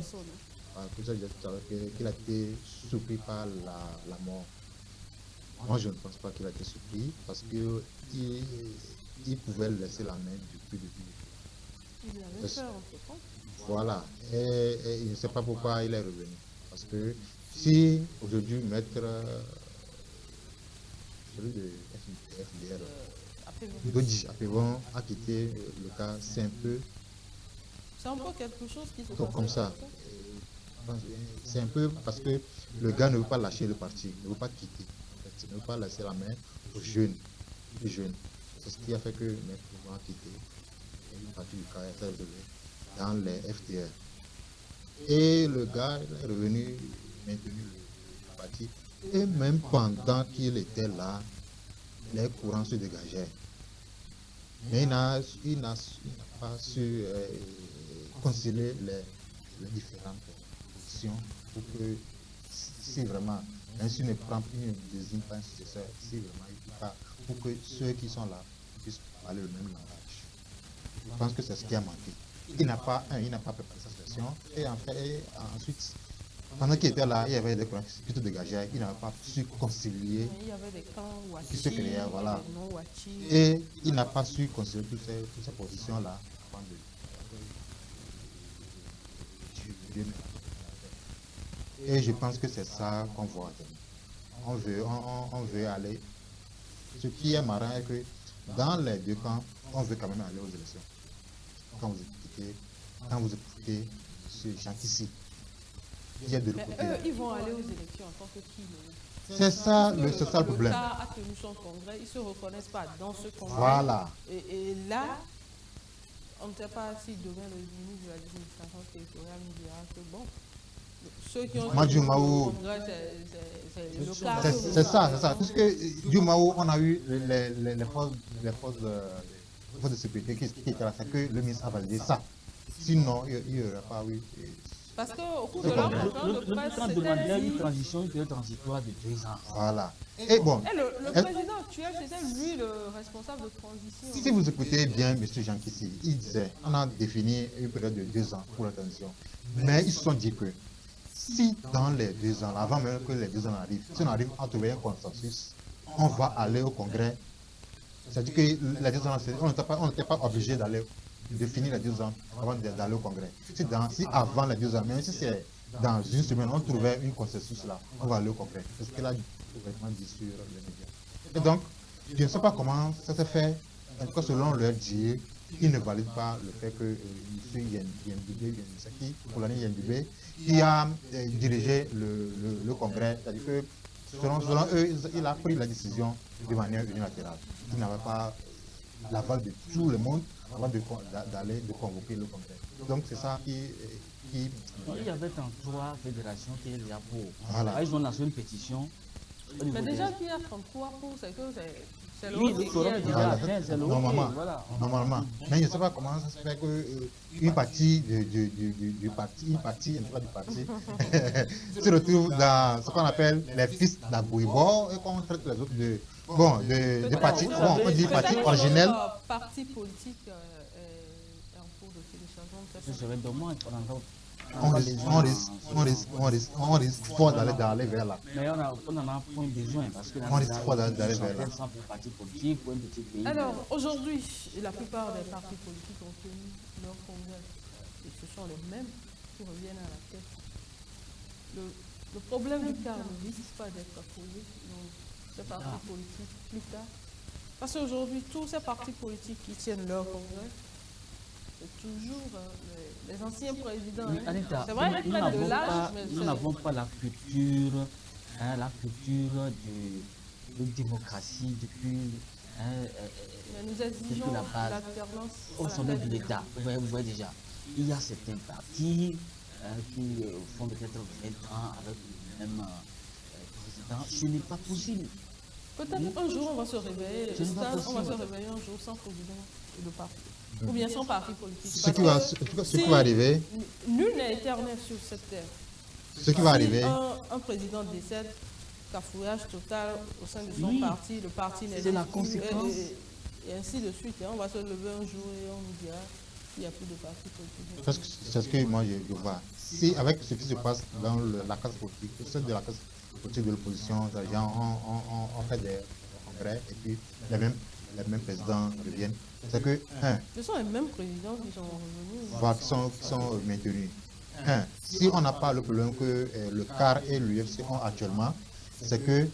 personne. qu'il a été surpris par la mort. Moi, je ne pense pas qu'il a été surpris parce qu'il pouvait laisser la main depuis. Il avait Parce- peur, en fait. Voilà. Et je ne sais pas pourquoi il est revenu. Parce que si aujourd'hui, maître, celui de FDR, Dodji Apevon a quitté le cas, c'est un peu C'est un peu quelque chose qui se passe. comme ça. C'est un peu parce que le gars ne veut pas lâcher le parti, ne veut pas quitter. En fait, il ne veut pas laisser la main aux jeunes, les jeunes. C'est ce qui a fait que maître a quitté une partie du KSF dans les FDR. Et le gars il est revenu maintenir le parti. Et même pendant qu'il était là, les courants se dégageaient. Mais il n'a pas su concilier les différentes positions pour que si vraiment, même s'il ne désigne pas un successeur, si vraiment il part, pour que ceux qui sont là puissent parler le même langage. Je pense que c'est ce qui a manqué. Il n'a pas préparé sa situation et ensuite, pendant qu'il était là, il y avait des courants qui se dégageaient, il n'a pas su concilier Il y avait des camps Wachi, qui se créaient, voilà. des non-Wachi. Et il n'a pas su concilier toutes ces positions-là avant de et je pense que c'est ça qu'on voit. On veut aller. Ce qui est marrant est que dans les deux camps, on veut quand même aller aux élections. Quand vous écoutez ce Jean-Kissi, il y a de Mais l'autre côté. eux, ils vont aller aux élections en tant que qui? C'est ça Parce que le problème. Le cas a tenu son congrès, ils ne se reconnaissent pas dans ce congrès. Voilà. Et là, on ne sait pas si demain le ministre de l'administration territoriale nous dira que bon, ceux qui ont Moi, tenu Jumaou, le congrès, c'est le cas. c'est ça. Puisque du moment où on a eu les forces de sécurité qui étaient là, c'est que le ministre a validé ça. Sinon, il n'y aurait pas eu. Parce qu'au cours de leur conférence de presse, quand demandait une transition, une période transitoire de 2 ans. Voilà. Et bon, Et le président actuel, c'était lui le responsable de transition. si vous écoutez bien M. Jean Kissi, il disait on a défini une période de 2 ans pour la transition. Mais ils se sont dit que si dans les 2 ans, avant même que les 2 ans arrivent, si on arrive à trouver un consensus, on va aller au Congrès. C'est-à-dire que les 2 ans, on n'était pas obligé d'aller définir les 2 ans avant d'aller au Congrès. Si avant les 2 ans, même si c'est dans une semaine, on trouvait un consensus là, on va aller au Congrès. C'est ce qu'il a complètement dit sur les médias. Et donc, je ne sais pas comment ça se fait. En tout cas, selon leur dire, ils ne valident pas le fait que M. Yendibé, pour l'année Yendibé, qui a dirigé le Congrès, c'est-à-dire que selon eux, il a pris la décision de manière unilatérale. Il n'avait pas l'aval de tout le monde avant de convoquer le Congrès. Donc c'est ça qui Il y avait 33 fédérations qui étaient là pour. Voilà. Ils ont lancé une pétition. Mais déjà qu'il y a 33 pour, c'est que c'est le Oui, haut le forum qui déjà a- Voilà, atteint, c'est le haut. normalement, Voilà. normalement. Mais je ne sais pas comment ça se fait que une partie du parti, se retrouve dans ce qu'on appelle les fils d'Abouibo et qu'on traite les autres de partis, on dit partis Peut-être originels. notre parti politique est en cours de téléchargement. Ce serait dommage. On risque fort d'aller vers là. Mais on en a point besoin parce que On risque fort d'aller vers là. sans pour parti politique pour un petit pays. Alors, aujourd'hui, la plupart des partis politiques ont tenu leur congrès. Et ce sont les mêmes qui reviennent à la tête. le problème du CAR ne risque pas d'être posé dans ces partis politiques plus tard. Parce qu'aujourd'hui, tous ces partis politiques qui tiennent leur congrès, c'est toujours les anciens présidents. Oui, Anita, C'est vrai qu'ils prennent de l'âge, mais nous n'avons pas la culture, de démocratie depuis mais nous exigeons la base l'alternance au sommet de l'État. Vous voyez déjà, il y a certains partis qui font peut-être 20 ans avec le même président. Ce n'est pas possible. Peut-être un jour on va se réveiller, on va se réveiller un jour sans président de parti, ou bien sans parti politique. Ce qui va arriver, nul n'est éternel sur cette terre. Ce qui va arriver, un président décède, cafouillage total au sein de son parti, le parti n'est c'est la plus, conséquence. Et ainsi de suite. On va se lever un jour et on nous dira qu'il n'y a plus de parti politique. parce que c'est ce que moi je vois. Si avec ce qui se passe dans la classe politique, au sein de la classe politique de l'opposition, les gens ont fait des congrès et puis les mêmes présidents reviennent. C'est que, ce sont les mêmes présidents qui sont revenus. Voilà, qui sont maintenus. Si on n'a pas le problème que le CAR et l'UFC ont actuellement, c'est que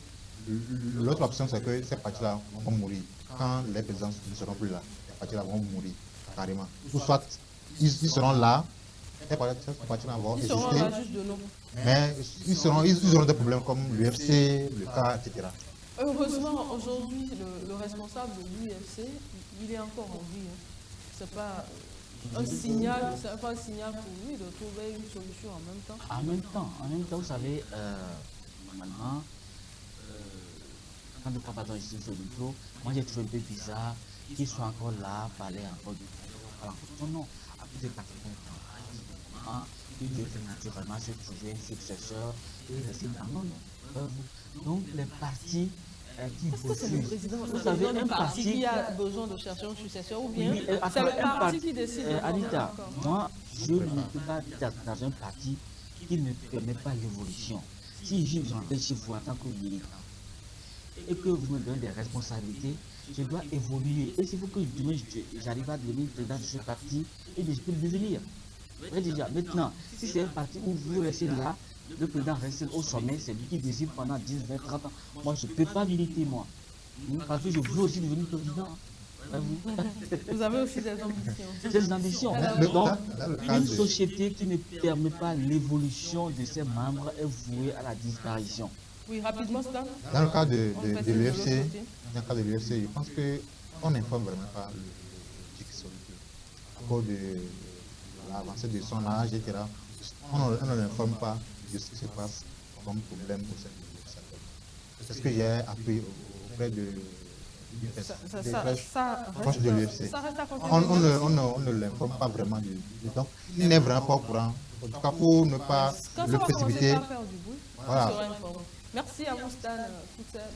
l'autre option, c'est que ces partis-là vont mourir. Quand les présidents ne seront plus là, ces partis-là vont mourir carrément. Ou soit, ils seront là, ces partis-là vont Ils seront exister, là juste de nom. mais ils auront des problèmes comme l'UFC, le CAR, etc. Heureusement, aujourd'hui, le responsable de l'UFC, il est encore en vie. C'est pas un signal, c'est pas un signal pour lui de trouver une solution en même temps. En même temps, vous savez, maintenant, quand le papa dans ici sur le micro, moi j'ai trouvé un peu bizarre qu'il soit encore là, parler encore du non, non, à plus de 80 ans, il devait naturellement se trouver un successeur, donc les partis qui Est-ce que c'est le président, vous savez, un parti parti qui a besoin de chercher un successeur ou bien oui, c'est le parti qui décide de Anita, moi, je ne peux pas être dans un parti qui ne permet pas l'évolution. Si je viens chez vous en tant que militant et que vous me donnez des responsabilités, je dois évoluer. Et s'il faut que demain j'arrive à devenir président de ce parti, et je peux le devenir. Déjà, maintenant, si c'est un parti où vous restez là, le président reste au sommet, c'est lui qui décide pendant 10, 20, 30 ans. Moi, je ne peux pas militer, moi. Parce que je veux aussi devenir président. Vous avez aussi des ambitions. Des ambitions. Donc, une société qui ne permet pas l'évolution de ses membres est vouée à la disparition. Oui, rapidement, Stan. Dans le cas de l'UFC, je pense qu'on n'informe vraiment pas le petit solitaire. À cause de l'avancée de son âge, etc. On ne l'informe pas de ce qui se passe comme problème au sein de l'UFC. C'est ce que j'ai appris auprès de proche de l'UFC. On ne l'informe pas vraiment. Donc, il n'est vraiment pas au courant. En tout cas, pour ne pas le précipiter. Voilà. Merci à vous, Stan.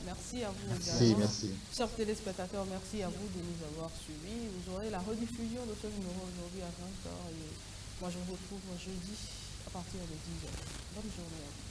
Merci à vous également. Merci. Chers téléspectateurs, merci à vous de nous avoir suivis. Vous aurez la rediffusion de ce numéro aujourd'hui à 20h. Et moi, je vous retrouve jeudi à partir de 10h. Bonne journée à vous.